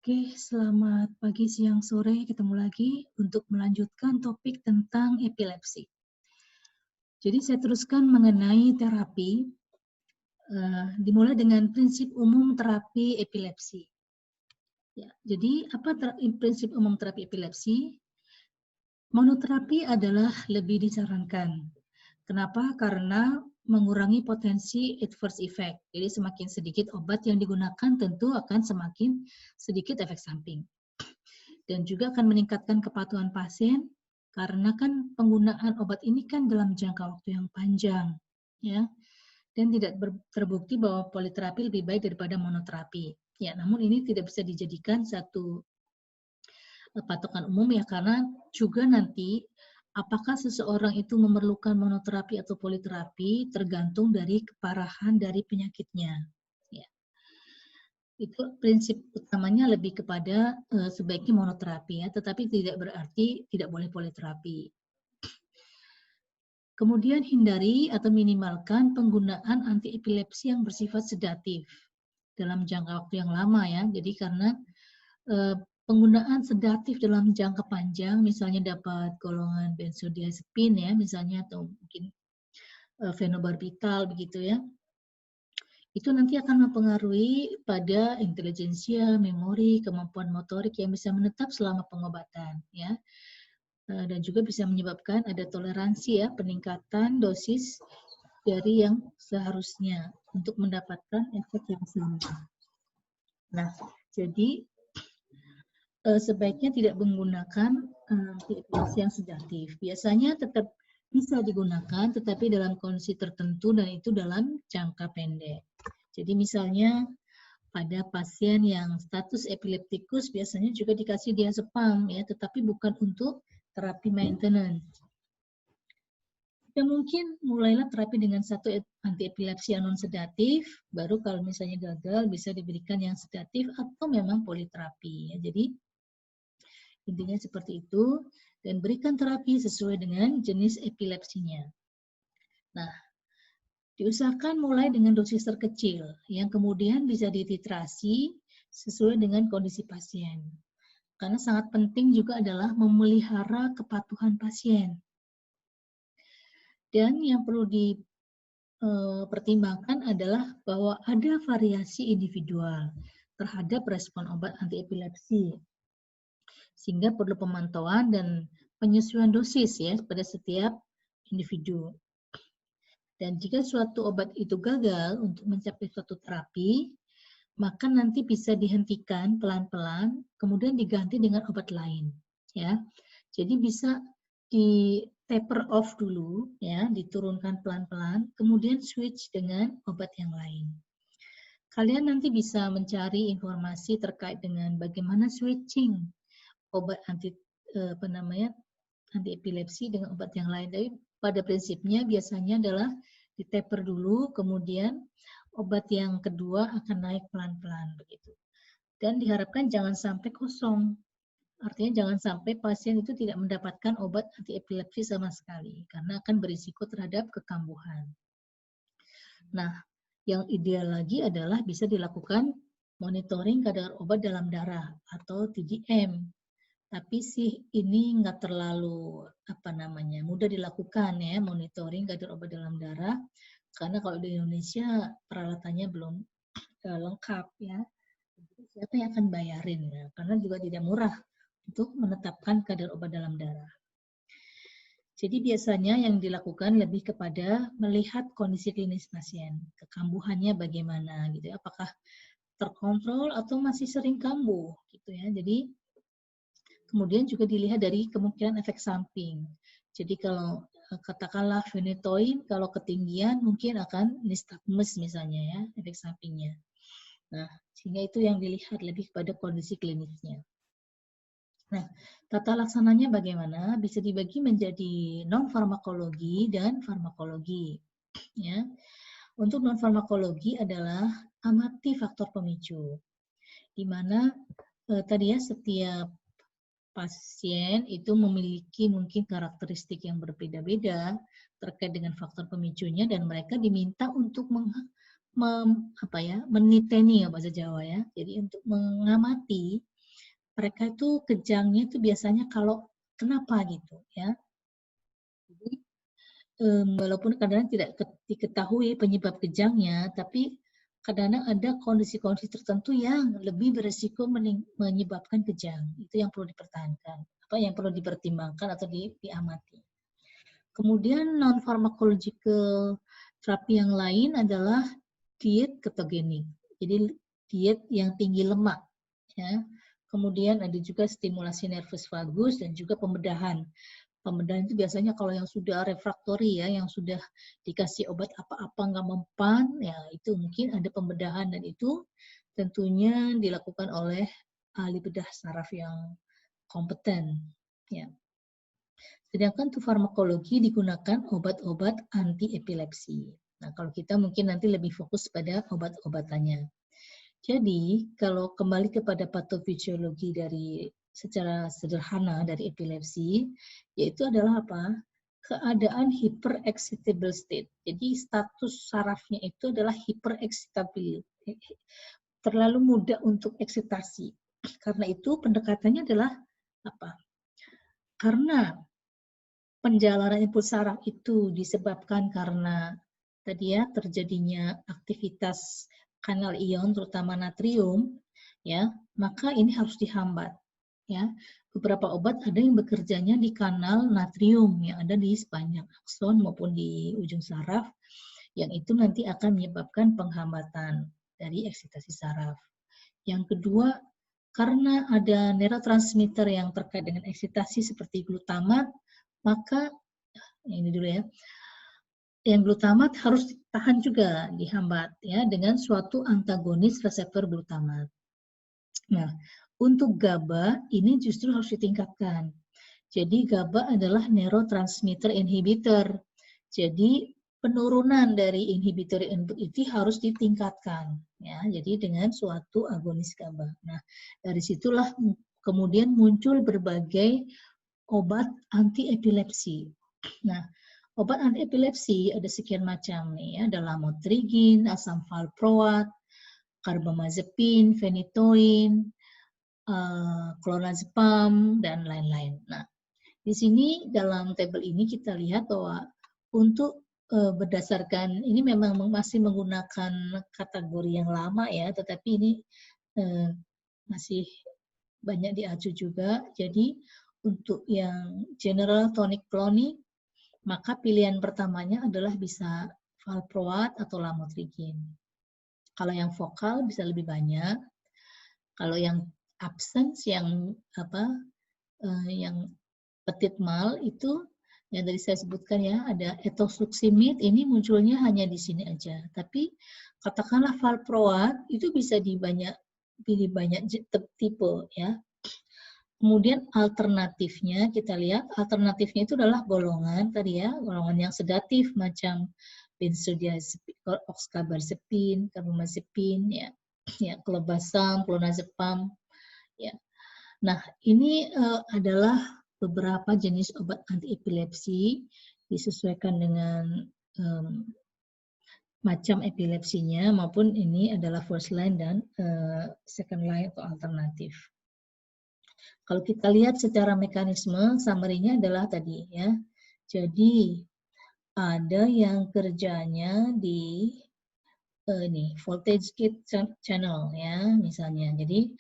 Oke, selamat pagi, siang, sore. Ketemu lagi untuk melanjutkan topik tentang epilepsi. Jadi saya teruskan mengenai terapi, dimulai dengan prinsip umum terapi epilepsi. Ya, jadi apa prinsip umum terapi epilepsi? Monoterapi adalah lebih disarankan. Kenapa? Karena mengurangi potensi adverse effect. Jadi semakin sedikit obat yang digunakan tentu akan semakin sedikit efek samping. Dan juga akan meningkatkan kepatuhan pasien karena kan penggunaan obat ini kan dalam jangka waktu yang panjang, ya. Dan tidak terbukti bahwa politerapi lebih baik daripada monoterapi. Ya, namun ini tidak bisa dijadikan satu patokan umum ya, karena juga nanti apakah seseorang itu memerlukan monoterapi atau politerapi tergantung dari keparahan dari penyakitnya. Ya. Itu prinsip utamanya lebih kepada sebaiknya monoterapi ya, tetapi tidak berarti tidak boleh politerapi. Kemudian hindari atau minimalkan penggunaan antiepilepsi yang bersifat sedatif dalam jangka waktu yang lama ya. Jadi karena penggunaan sedatif dalam jangka panjang, misalnya dapat golongan benzodiazepin ya, misalnya atau mungkin fenobarbital begitu ya. Itu nanti akan mempengaruhi pada intelijensia, memori, kemampuan motorik yang bisa menetap selama pengobatan ya. Dan juga bisa menyebabkan ada toleransi ya, peningkatan dosis dari yang seharusnya untuk mendapatkan efek yang sama. Nah, jadi sebaiknya tidak menggunakan antiepilepsi yang sedatif. Biasanya tetap bisa digunakan, tetapi dalam kondisi tertentu dan itu dalam jangka pendek. Jadi misalnya pada pasien yang status epileptikus biasanya juga dikasih diazepam ya, tetapi bukan untuk terapi maintenance. Ya mungkin mulailah terapi dengan satu antiepilepsi yang non sedatif, baru kalau misalnya gagal bisa diberikan yang sedatif atau memang politerapi ya. Jadi intinya seperti itu dan berikan terapi sesuai dengan jenis epilepsinya. Nah, diusahakan mulai dengan dosis terkecil yang kemudian bisa dititrasi sesuai dengan kondisi pasien. Karena sangat penting juga adalah memelihara kepatuhan pasien. Dan yang perlu dipertimbangkan adalah bahwa ada variasi individual terhadap respon obat antiepilepsi. Sehingga perlu pemantauan dan penyesuaian dosis ya pada setiap individu. Dan jika suatu obat itu gagal untuk mencapai suatu terapi, maka nanti bisa dihentikan pelan-pelan, kemudian diganti dengan obat lain, ya. Jadi bisa di taper off dulu, ya, diturunkan pelan-pelan, kemudian switch dengan obat yang lain. Kalian nanti bisa mencari informasi terkait dengan bagaimana switching obat antiepilepsi dengan obat yang lain. Tapi pada prinsipnya biasanya adalah di taper dulu, kemudian obat yang kedua akan naik pelan-pelan begitu. Dan diharapkan jangan sampai kosong. Artinya jangan sampai pasien itu tidak mendapatkan obat antiepilepsi sama sekali karena akan berisiko terhadap kekambuhan. Nah, yang ideal lagi adalah bisa dilakukan monitoring kadar obat dalam darah atau TDM. Tapi sih ini nggak terlalu mudah dilakukan ya, monitoring kadar obat dalam darah karena kalau di Indonesia peralatannya belum lengkap ya. Siapa yang akan bayarin ya? Karena juga tidak murah untuk menetapkan kadar obat dalam darah. Jadi biasanya yang dilakukan lebih kepada melihat kondisi klinis pasien, kekambuhannya bagaimana gitu, apakah terkontrol atau masih sering kambuh gitu ya. Jadi kemudian juga dilihat dari kemungkinan efek samping. Jadi kalau katakanlah phenytoin, kalau ketinggian mungkin akan nistagmus misalnya ya, efek sampingnya. Nah, sehingga itu yang dilihat lebih pada kondisi klinisnya. Nah, tata laksananya bagaimana? Bisa dibagi menjadi non-farmakologi dan farmakologi. Ya. Untuk non-farmakologi adalah amati faktor pemicu, di mana tadi ya setiap pasien itu memiliki mungkin karakteristik yang berbeda-beda terkait dengan faktor pemicunya dan mereka diminta untuk meniteni ya bahasa Jawa ya. Jadi untuk mengamati mereka itu kejangnya itu biasanya kalau kenapa gitu ya. Jadi walaupun kadang-kadang tidak diketahui penyebab kejangnya, tapi kadang-kadang ada kondisi-kondisi tertentu yang lebih beresiko menyebabkan kejang. Itu yang perlu dipertahankan, yang perlu dipertimbangkan atau diamati. Kemudian non-pharmacological terapi yang lain adalah diet ketogenik. Jadi diet yang tinggi lemak. Ya. Kemudian ada juga stimulasi nervus vagus dan juga pembedahan. Pembedahan itu biasanya kalau yang sudah refraktori ya, yang sudah dikasih obat apa-apa nggak mempan, ya itu mungkin ada pembedahan dan itu tentunya dilakukan oleh ahli bedah saraf yang kompeten. Ya. Sedangkan untuk farmakologi digunakan obat-obat anti epilepsi. Nah, kalau kita mungkin nanti lebih fokus pada obat-obatannya. Jadi, kalau kembali kepada patofisiologi dari secara sederhana dari epilepsi, yaitu adalah apa? Keadaan hyperexcitable state. Jadi status sarafnya itu adalah hyperexcitable, terlalu mudah untuk eksitasi. Karena itu pendekatannya adalah apa? Karena penjalanan impuls saraf itu disebabkan karena tadi ya terjadinya aktivitas kanal ion terutama natrium ya, maka ini harus dihambat ya. Beberapa obat ada yang bekerjanya di kanal natrium yang ada di sepanjang akson maupun di ujung saraf, yang itu nanti akan menyebabkan penghambatan dari eksitasi saraf. Yang kedua, karena ada neurotransmitter yang terkait dengan eksitasi seperti glutamat, maka ini dulu ya, yang glutamat harus ditahan juga, dihambat ya dengan suatu antagonis reseptor glutamat. Nah, untuk GABA ini justru harus ditingkatkan. Jadi GABA adalah neurotransmitter inhibitor. Jadi penurunan dari inhibitor itu harus ditingkatkan ya. Jadi dengan suatu agonis GABA. Nah, dari situlah kemudian muncul berbagai obat anti epilepsi. Nah, obat anti epilepsi ada sekian macam nih ya, ada lamotrigin, asam valproat, carbamazepin, phenytoin, clonazepam dan lain-lain. Nah, di sini dalam tabel ini kita lihat bahwa untuk berdasarkan ini memang masih menggunakan kategori yang lama ya, tetapi ini masih banyak diacu juga. Jadi untuk yang general tonic clonic, maka pilihan pertamanya adalah bisa valproat atau lamotrigin. Kalau yang vokal bisa lebih banyak. Kalau yang absence, yang yang petit mal itu yang tadi saya sebutkan ya, ada etosuximid, ini munculnya hanya di sini aja. Tapi katakanlah valproat itu bisa pilih banyak tipe ya. Kemudian alternatifnya kita lihat, alternatifnya itu adalah golongan tadi ya, golongan yang sedatif macam benzodiazepin, oxcarbazepin, carbamazepin ya, clobazam, clonazepam ya. Nah, ini adalah beberapa jenis obat anti epilepsi disesuaikan dengan macam epilepsinya maupun ini adalah first line dan second line atau alternatif. Kalau kita lihat secara mekanisme, summary-nya adalah tadi ya. Jadi ada yang kerjanya di ini voltage gate channel ya misalnya. Jadi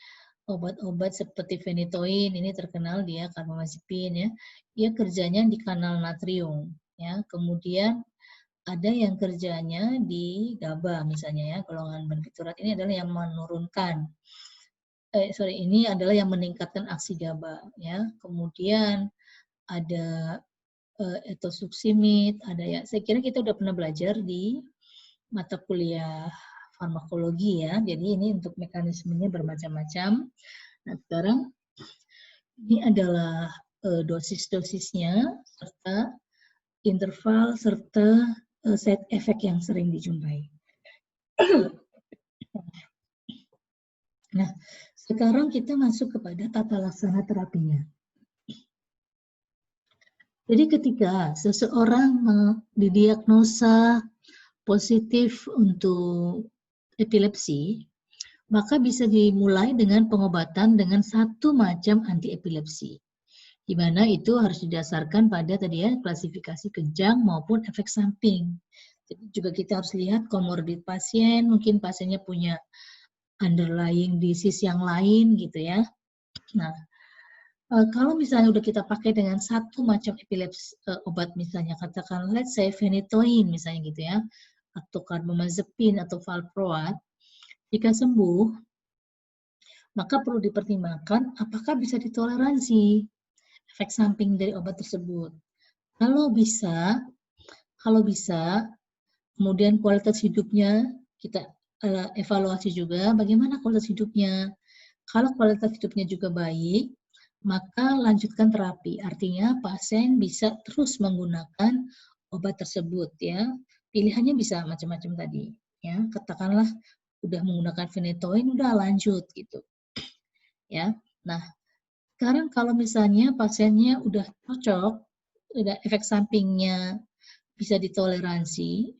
obat-obat seperti phenytoin ini terkenal dia carbamazepin ya. Dia kerjanya di kanal natrium ya. Kemudian ada yang kerjanya di GABA misalnya ya, golongan barbiturat ini adalah yang menurunkan ini adalah yang meningkatkan aksi GABA ya. Kemudian ada etosuximid, ada ya. Saya kira kita udah pernah belajar di mata kuliah farmakologi ya. Jadi ini untuk mekanismenya bermacam-macam. Nah, sekarang ini adalah dosis-dosisnya serta interval serta side effect yang sering dijumpai. Nah, sekarang kita masuk kepada tata laksana terapinya. Jadi ketika seseorang didiagnosa positif untuk epilepsi, maka bisa dimulai dengan pengobatan dengan satu macam antiepilepsi, di mana itu harus didasarkan pada tadi ya klasifikasi kejang maupun efek samping. Jadi juga kita harus lihat komorbid pasien, mungkin pasiennya punya underlying disease yang lain gitu ya. Nah, kalau misalnya udah kita pakai dengan satu macam epilepsi obat misalnya, katakan let's say phenytoin misalnya gitu ya, atau carbamazepine atau valproat, jika sembuh, maka perlu dipertimbangkan apakah bisa ditoleransi efek samping dari obat tersebut. Kalau bisa, kemudian kualitas hidupnya kita evaluasi juga bagaimana kualitas hidupnya. Kalau kualitas hidupnya juga baik, maka lanjutkan terapi. Artinya pasien bisa terus menggunakan obat tersebut ya. Pilihannya bisa macam-macam tadi ya. Katakanlah udah menggunakan phenytoin, udah lanjut gitu ya. Nah, sekarang kalau misalnya pasiennya udah cocok, udah efek sampingnya bisa ditoleransi,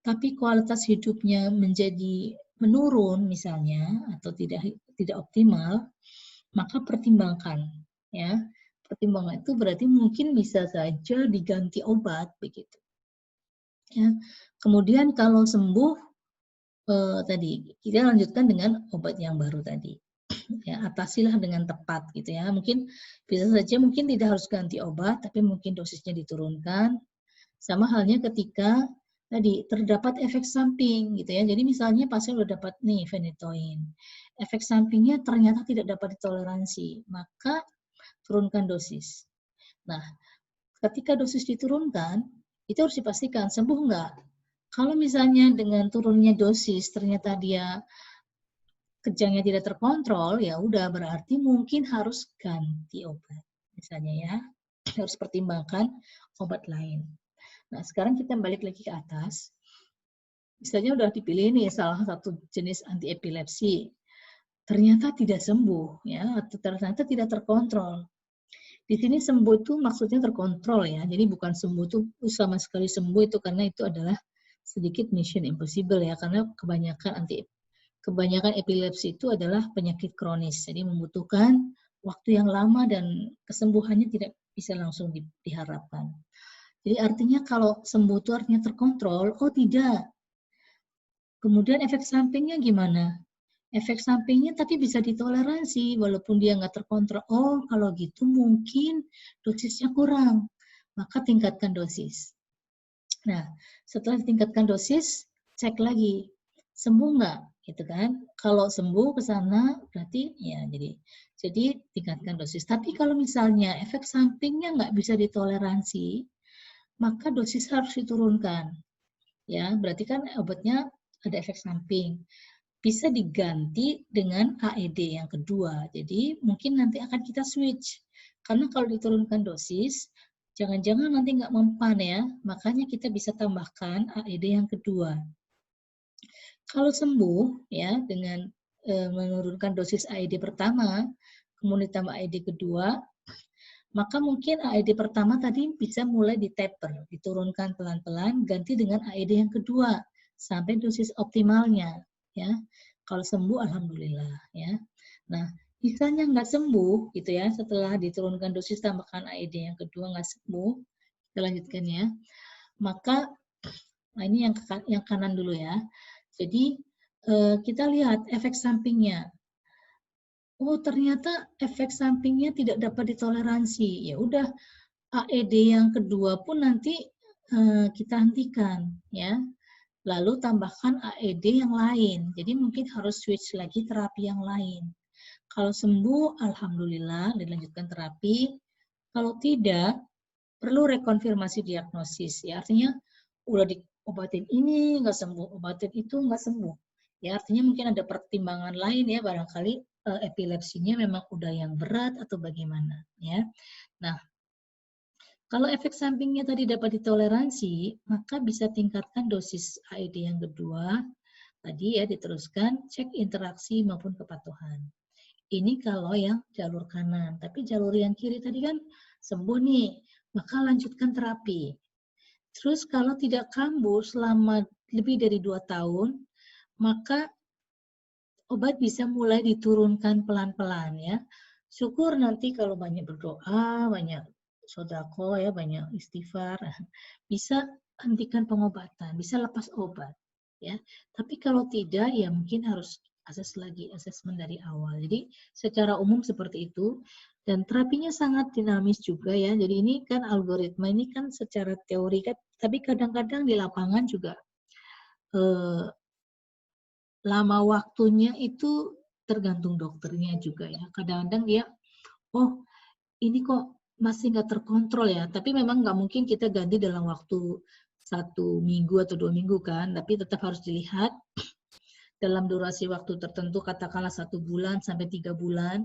tapi kualitas hidupnya menjadi menurun misalnya atau tidak optimal, maka pertimbangkan ya. Pertimbangan itu berarti mungkin bisa saja diganti obat begitu. Ya. Kemudian kalau sembuh tadi kita lanjutkan dengan obat yang baru tadi. Ya, atasilah dengan tepat gitu ya. Mungkin bisa saja mungkin tidak harus ganti obat, tapi mungkin dosisnya diturunkan. Sama halnya ketika tadi terdapat efek samping gitu ya. Jadi misalnya pasien udah dapat nih phenytoin. Efek sampingnya ternyata tidak dapat ditoleransi, maka turunkan dosis. Nah, ketika dosis diturunkan, itu harus dipastikan sembuh nggak. Kalau misalnya dengan turunnya dosis ternyata dia kejangnya tidak terkontrol, ya udah berarti mungkin harus ganti obat. Misalnya ya, harus pertimbangkan obat lain. Nah, sekarang kita balik lagi ke atas. Misalnya udah dipilih nih salah satu jenis antiepilepsi, ternyata tidak sembuh ya, atau ternyata tidak terkontrol. Di sini sembuh itu maksudnya terkontrol ya, jadi bukan sembuh itu sama sekali sembuh itu karena itu adalah sedikit mission impossible ya, karena kebanyakan epilepsi itu adalah penyakit kronis, jadi membutuhkan waktu yang lama dan kesembuhannya tidak bisa langsung diharapkan. Jadi artinya kalau sembuh itu artinya terkontrol, oh tidak. Kemudian efek sampingnya gimana? Efek sampingnya tapi bisa ditoleransi walaupun dia nggak terkontrol. Oh kalau gitu mungkin dosisnya kurang, maka tingkatkan dosis. Nah setelah ditingkatkan dosis, cek lagi sembuh nggak, gitu kan? Kalau sembuh ke sana berarti ya jadi tingkatkan dosis. Tapi kalau misalnya efek sampingnya nggak bisa ditoleransi, maka dosis harus diturunkan. Ya, berarti kan obatnya ada efek samping. Bisa diganti dengan AED yang kedua. Jadi mungkin nanti akan kita switch. Karena kalau diturunkan dosis, jangan-jangan nanti nggak mempan ya. Makanya kita bisa tambahkan AED yang kedua. Kalau sembuh ya dengan menurunkan dosis AED pertama, kemudian tambah AED kedua, maka mungkin AED pertama tadi bisa mulai ditaper, diturunkan pelan-pelan, ganti dengan AED yang kedua sampai dosis optimalnya ya. Kalau sembuh alhamdulillah ya. Nah, misalnya nggak sembuh gitu ya, setelah diturunkan dosis tambahkan AED yang kedua nggak sembuh, kita lanjutkan ya. Maka nah ini yang kanan dulu ya. Jadi kita lihat efek sampingnya. Oh, ternyata efek sampingnya tidak dapat ditoleransi. Ya udah AED yang kedua pun nanti kita hentikan ya. Lalu tambahkan AED yang lain. Jadi mungkin harus switch lagi terapi yang lain. Kalau sembuh, alhamdulillah dilanjutkan terapi. Kalau tidak, perlu rekonfirmasi diagnosis. Ya artinya udah diobatin ini nggak sembuh, obatin itu nggak sembuh. Ya artinya mungkin ada pertimbangan lain ya, barangkali epilepsinya memang udah yang berat atau bagaimana ya. Nah, kalau efek sampingnya tadi dapat ditoleransi, maka bisa tingkatkan dosis AED yang kedua. Tadi ya diteruskan cek interaksi maupun kepatuhan. Ini kalau yang jalur kanan, tapi jalur yang kiri tadi kan sembuh nih, maka lanjutkan terapi. Terus kalau tidak kambuh selama lebih dari 2 tahun, maka obat bisa mulai diturunkan pelan-pelan ya. Syukur nanti kalau banyak berdoa, banyak sodako ya, banyak istighfar, bisa hentikan pengobatan, bisa lepas obat ya. Tapi kalau tidak ya mungkin harus asesmen dari awal. Jadi secara umum seperti itu, dan terapinya sangat dinamis juga ya. Jadi ini kan algoritma ini kan secara teori kan, tapi kadang-kadang di lapangan juga lama waktunya itu tergantung dokternya juga ya. Kadang-kadang dia, oh ini kok masih nggak terkontrol ya. Tapi memang nggak mungkin kita ganti dalam waktu 1 minggu atau 2 minggu kan. Tapi tetap harus dilihat dalam durasi waktu tertentu, katakanlah 1 bulan sampai 3 bulan,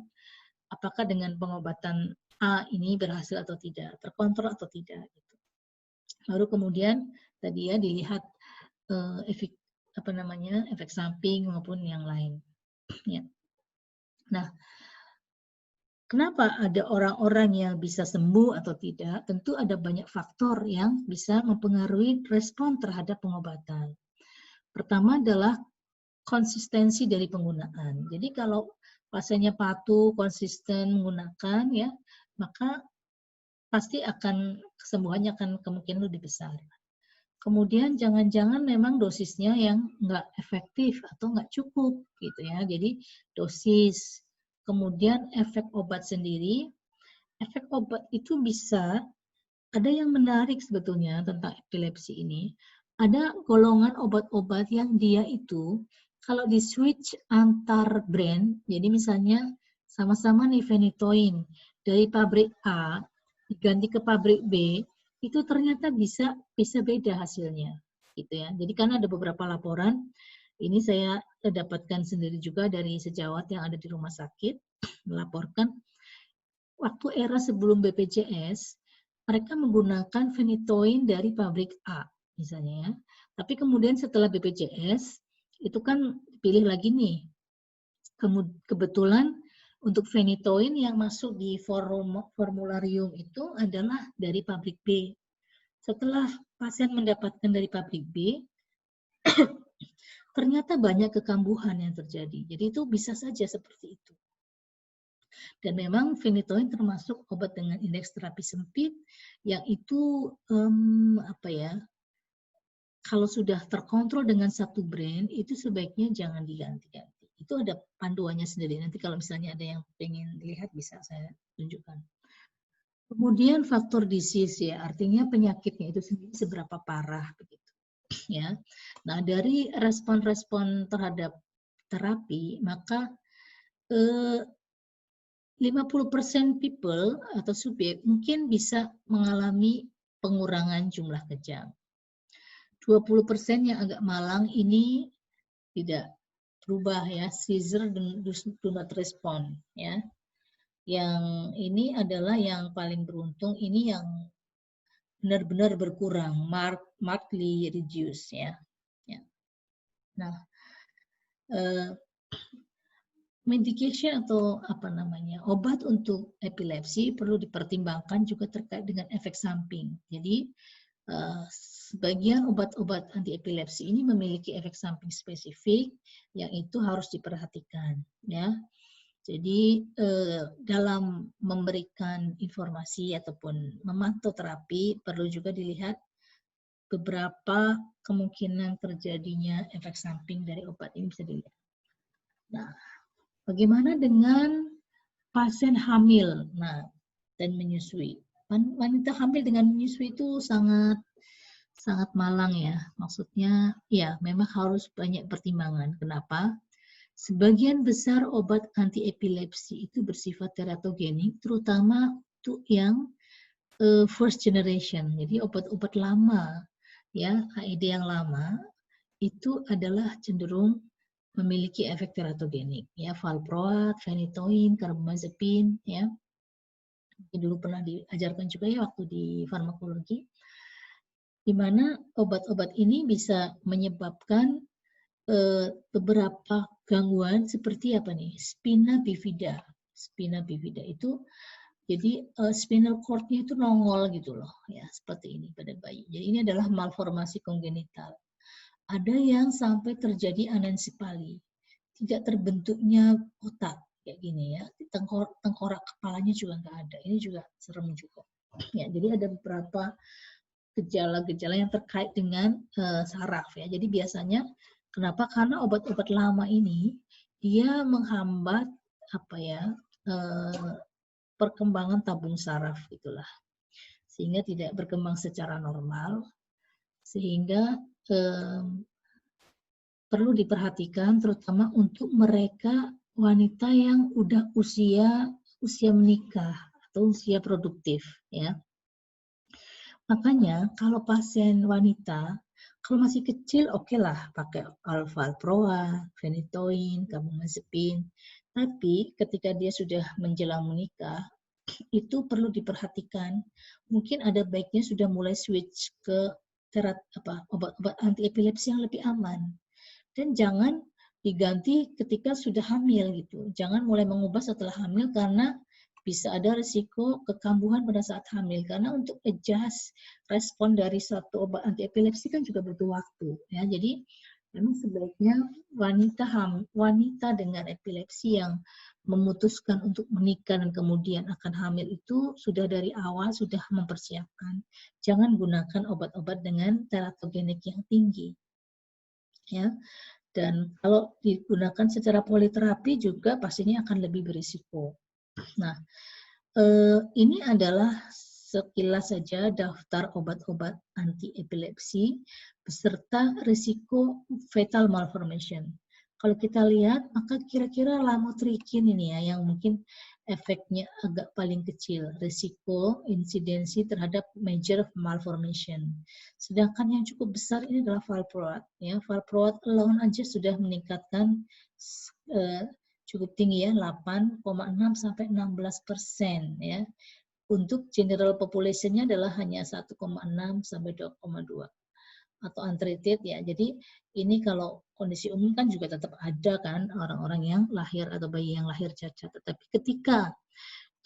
apakah dengan pengobatan A ini berhasil atau tidak, terkontrol atau tidak. Gitu. Baru kemudian tadi ya dilihat efek efek samping maupun yang lain. Ya. Nah, kenapa ada orang-orang yang bisa sembuh atau tidak? Tentu ada banyak faktor yang bisa mempengaruhi respon terhadap pengobatan. Pertama adalah konsistensi dari penggunaan. Jadi kalau pasiennya patuh, konsisten menggunakan ya, maka pasti akan kesembuhannya akan kemungkinan lebih besar. Kemudian jangan-jangan memang dosisnya yang nggak efektif atau nggak cukup gitu ya. Jadi dosis, kemudian efek obat sendiri. Efek obat itu bisa, ada yang menarik sebetulnya tentang epilepsi ini. Ada golongan obat-obat yang dia itu kalau di switch antar brand, jadi misalnya sama-sama nih phenytoin dari pabrik A diganti ke pabrik B, itu ternyata bisa beda hasilnya, gitu ya. Jadi karena ada beberapa laporan, ini saya dapatkan sendiri juga dari sejawat yang ada di rumah sakit, melaporkan waktu era sebelum BPJS, mereka menggunakan phenytoin dari pabrik A, misalnya ya. Tapi kemudian setelah BPJS, itu kan pilih lagi nih. Kebetulan untuk phenytoin yang masuk di formularium itu adalah dari pabrik B. Setelah pasien mendapatkan dari pabrik B, ternyata banyak kekambuhan yang terjadi. Jadi itu bisa saja seperti itu. Dan memang phenytoin termasuk obat dengan indeks terapi sempit yang itu kalau sudah terkontrol dengan satu brand itu sebaiknya jangan diganti-ganti. Itu ada panduannya sendiri. Nanti kalau misalnya ada yang pengen lihat bisa saya tunjukkan. Kemudian faktor disease ya, artinya penyakitnya itu sendiri seberapa parah begitu. Ya. Nah, dari respon-respon terhadap terapi, maka 50% people atau subjek mungkin bisa mengalami pengurangan jumlah kejang. 20% yang agak malang ini tidak berubah ya, seizure do not respond ya. Yang ini adalah yang paling beruntung, ini yang benar-benar berkurang, markedly reduce ya. Nah, medication atau obat untuk epilepsi perlu dipertimbangkan juga terkait dengan efek samping. Jadi sebagian obat-obat anti epilepsi ini memiliki efek samping spesifik yang itu harus diperhatikan ya. Jadi dalam memberikan informasi ataupun memantau terapi perlu juga dilihat beberapa kemungkinan terjadinya efek samping dari obat ini bisa dilihat. Nah, bagaimana dengan pasien hamil dan menyusui? Wanita hamil dengan menyusui itu sangat malang ya. Maksudnya ya memang harus banyak pertimbangan. Kenapa? Sebagian besar obat anti epilepsi itu bersifat teratogenik, terutama untuk yang first generation. Jadi obat-obat lama ya, AED yang lama itu adalah cenderung memiliki efek teratogenik ya, valproat, phenytoin, carbamazepine ya. Mungkin dulu pernah diajarkan juga ya waktu di farmakologi, di mana obat-obat ini bisa menyebabkan beberapa gangguan seperti spina bifida. Spina bifida itu jadi spinal cord-nya itu nongol gitu loh ya, seperti ini pada bayi. Jadi ini adalah malformasi kongenital. Ada yang sampai terjadi anencefali. tidak terbentuknya otak kayak gini ya, tengkorak kepalanya juga nggak ada. Ini juga serem juga. Ya, jadi ada beberapa gejala-gejala yang terkait dengan saraf ya. Jadi biasanya kenapa? Karena obat-obat lama ini dia menghambat apa ya perkembangan tabung saraf itulah, sehingga tidak berkembang secara normal, sehingga perlu diperhatikan terutama untuk mereka wanita yang udah usia menikah atau usia produktif ya. Makanya kalau pasien wanita kalau masih kecil oke lah pakai Valproa, Phenytoin, Carbamazepine. Tapi ketika dia sudah menjelang menikah itu perlu diperhatikan. Mungkin ada baiknya sudah mulai switch ke obat-obat anti epilepsi yang lebih aman. Dan jangan diganti ketika sudah hamil gitu. Jangan mulai mengubah setelah hamil karena bisa ada risiko kekambuhan pada saat hamil. Karena untuk adjust respon dari satu obat anti epilepsi kan juga butuh waktu. Ya, jadi memang sebaiknya wanita dengan epilepsi yang memutuskan untuk menikah dan kemudian akan hamil itu sudah dari awal sudah mempersiapkan. Jangan gunakan obat-obat dengan teratogenik yang tinggi. Ya, dan kalau digunakan secara politerapi juga pastinya akan lebih berisiko. Nah, ini adalah sekilas saja daftar obat-obat anti epilepsi beserta risiko fatal malformation. Kalau kita lihat, maka kira-kira lamotrigin ini ya yang mungkin efeknya agak paling kecil, risiko insidensi terhadap major malformation. Sedangkan yang cukup besar ini adalah valproate. Ya, valproate alone aja sudah meningkatkan cukup tinggi ya, 8,6 sampai 16% ya. Untuk general population-nya adalah hanya 1,6 sampai 2,2 atau untreated ya. Jadi ini kalau kondisi umum kan juga tetap ada kan orang-orang yang lahir atau bayi yang lahir cacat. Tetapi ketika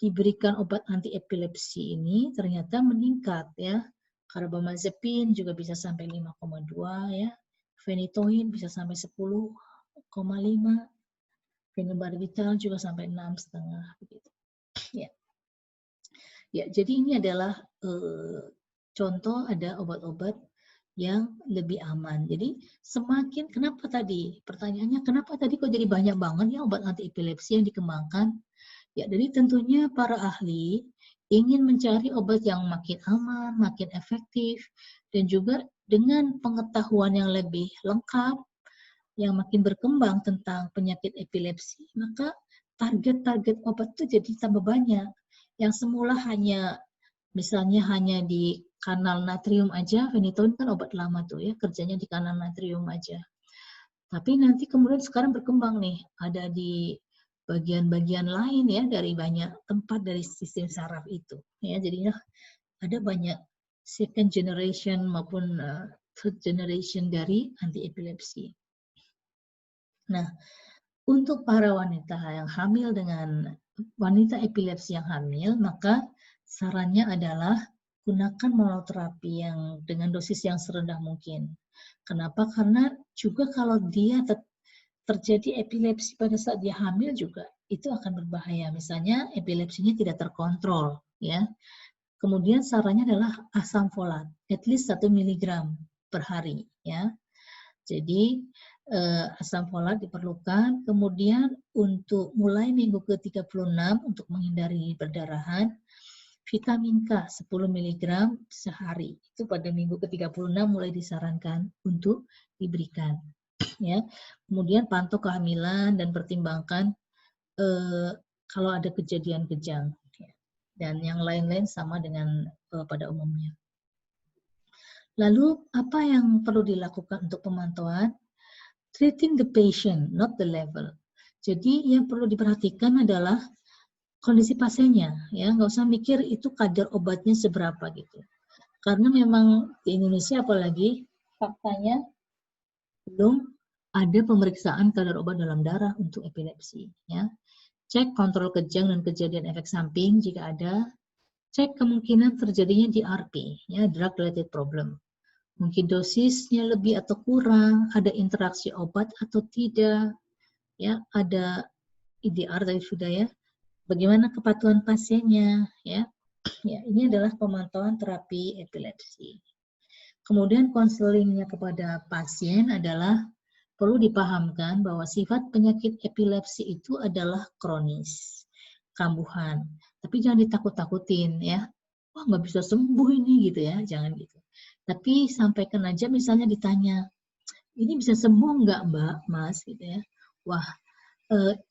diberikan obat anti epilepsi ini ternyata meningkat ya. Carbamazepine juga bisa sampai 5,2 ya. Phenytoin bisa sampai 10,5. Phenobarbital juga sampai 6,5 begitu. Ya. Ya, jadi ini adalah contoh ada obat-obat yang lebih aman. Jadi semakin kenapa tadi? Pertanyaannya kenapa tadi kok jadi banyak banget ya obat anti epilepsi yang dikembangkan? Ya, jadi tentunya para ahli ingin mencari obat yang makin aman, makin efektif, dan juga dengan pengetahuan yang lebih lengkap, yang makin berkembang tentang penyakit epilepsi, maka target-target obat itu jadi tambah banyak. Yang semula misalnya hanya di kanal natrium aja, Phenytoin kan obat lama tuh ya, kerjanya di kanal natrium aja. Tapi nanti kemudian sekarang berkembang nih, ada di bagian-bagian lain ya, dari banyak tempat dari sistem saraf itu. Ya, jadinya ada banyak second generation maupun third generation dari anti epilepsi. Nah, untuk para wanita yang hamil dengan wanita epilepsi yang hamil, maka sarannya adalah gunakan monoterapi yang dengan dosis yang serendah mungkin. Kenapa? Karena juga kalau dia terjadi epilepsi pada saat dia hamil juga itu akan berbahaya. Misalnya epilepsinya tidak terkontrol, ya. Kemudian sarannya adalah asam folat, at least 1 mg per hari, ya. Jadi asam folat diperlukan. Kemudian untuk mulai minggu ke-36 untuk menghindari perdarahan, vitamin K 10 mg sehari. Itu pada minggu ke-36 mulai disarankan untuk diberikan. Ya. Kemudian pantau kehamilan dan pertimbangkan kalau ada kejadian kejang. Dan yang lain-lain sama dengan pada umumnya. Lalu apa yang perlu dilakukan untuk pemantauan? Treating the patient, not the level. Jadi yang perlu diperhatikan adalah kondisi pasiennya, ya nggak usah mikir itu kadar obatnya seberapa gitu. Karena memang di Indonesia apalagi faktanya belum ada pemeriksaan kadar obat dalam darah untuk epilepsi, ya. Cek kontrol kejang dan kejadian efek samping jika ada. Cek kemungkinan terjadinya DRP, ya drug related problem. Mungkin dosisnya lebih atau kurang, ada interaksi obat atau tidak. ya ada IDR tadi sudah ya. Bagaimana kepatuhan pasiennya ya. Ya, ini adalah pemantauan terapi epilepsi. Kemudian konselingnya kepada pasien adalah perlu dipahamkan bahwa sifat penyakit epilepsi itu adalah kronis, kambuhan. Tapi jangan ditakut-takutin ya. Wah, nggak bisa sembuh ini gitu ya, jangan gitu. Tapi sampaikan aja misalnya ditanya, ini bisa sembuh nggak Mbak, Mas gitu ya. Wah,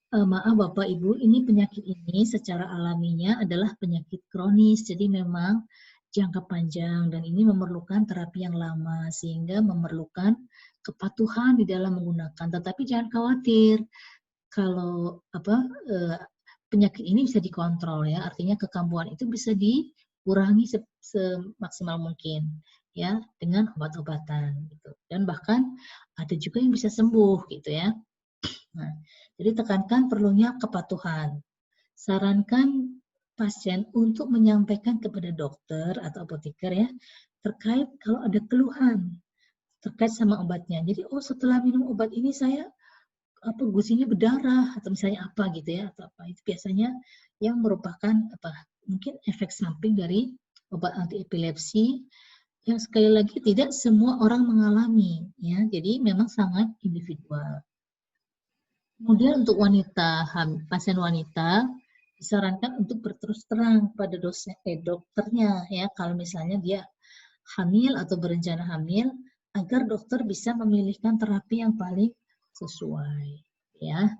maaf Bapak Ibu, ini penyakit ini secara alaminya adalah penyakit kronis, jadi memang jangka panjang dan ini memerlukan terapi yang lama sehingga memerlukan kepatuhan di dalam menggunakan. Tetapi jangan khawatir kalau penyakit ini bisa dikontrol ya, artinya kekambuhan itu bisa dikurangi semaksimal mungkin ya dengan obat-obatan gitu. Dan bahkan ada juga yang bisa sembuh gitu ya. Nah, jadi tekankan perlunya kepatuhan. Sarankan pasien untuk menyampaikan kepada dokter atau apoteker ya, terkait kalau ada keluhan terkait sama obatnya. Jadi, oh setelah minum obat ini saya gusinya berdarah atau misalnya apa gitu ya atau apa. Itu biasanya yang merupakan mungkin efek samping dari obat anti epilepsi yang sekali lagi tidak semua orang mengalami ya. Jadi memang sangat individual. Kemudian untuk pasien wanita disarankan untuk berterus terang pada dokternya ya kalau misalnya dia hamil atau berencana hamil agar dokter bisa memilihkan terapi yang paling sesuai ya.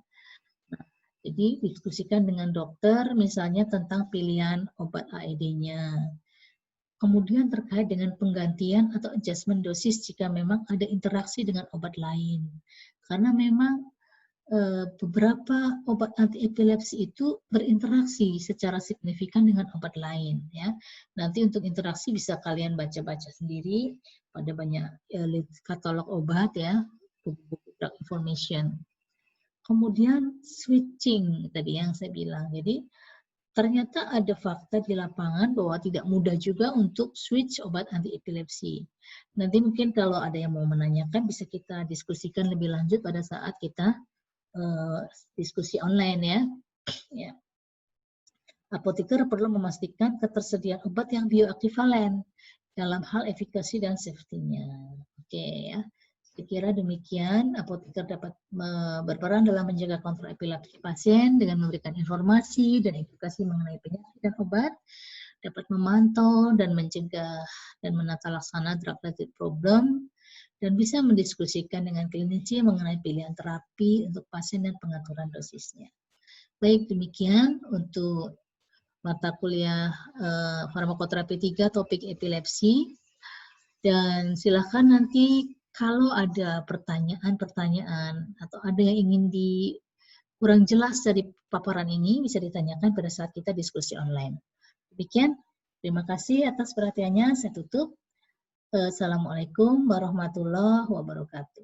Nah, jadi diskusikan dengan dokter misalnya tentang pilihan obat AED-nya. Kemudian terkait dengan penggantian atau adjustment dosis jika memang ada interaksi dengan obat lain. Karena memang beberapa obat anti epilepsi itu berinteraksi secara signifikan dengan obat lain ya. Nanti untuk interaksi bisa kalian baca-baca sendiri pada banyak katalog obat ya, buku-buku drug information. Kemudian switching tadi yang saya bilang. Jadi ternyata ada fakta di lapangan bahwa tidak mudah juga untuk switch obat anti epilepsi. Nanti mungkin kalau ada yang mau menanyakan bisa kita diskusikan lebih lanjut pada saat kita diskusi online ya. Ya. Apoteker perlu memastikan ketersediaan obat yang bioekivalen dalam hal efikasi dan safety-nya. Oke ya. Saya kira demikian, apoteker dapat berperan dalam menjaga kontrol epilepsi pasien dengan memberikan informasi dan edukasi mengenai penyakit dan obat, dapat memantau dan mencegah dan menata laksana drug-related problem, dan bisa mendiskusikan dengan klinisi mengenai pilihan terapi untuk pasien dan pengaturan dosisnya. Baik, demikian untuk mata kuliah farmakoterapi 3 topik epilepsi. Dan silakan nanti kalau ada pertanyaan-pertanyaan atau ada yang ingin kurang jelas dari paparan ini bisa ditanyakan pada saat kita diskusi online. Demikian, terima kasih atas perhatiannya. Saya tutup. Assalamualaikum warahmatullahi wabarakatuh.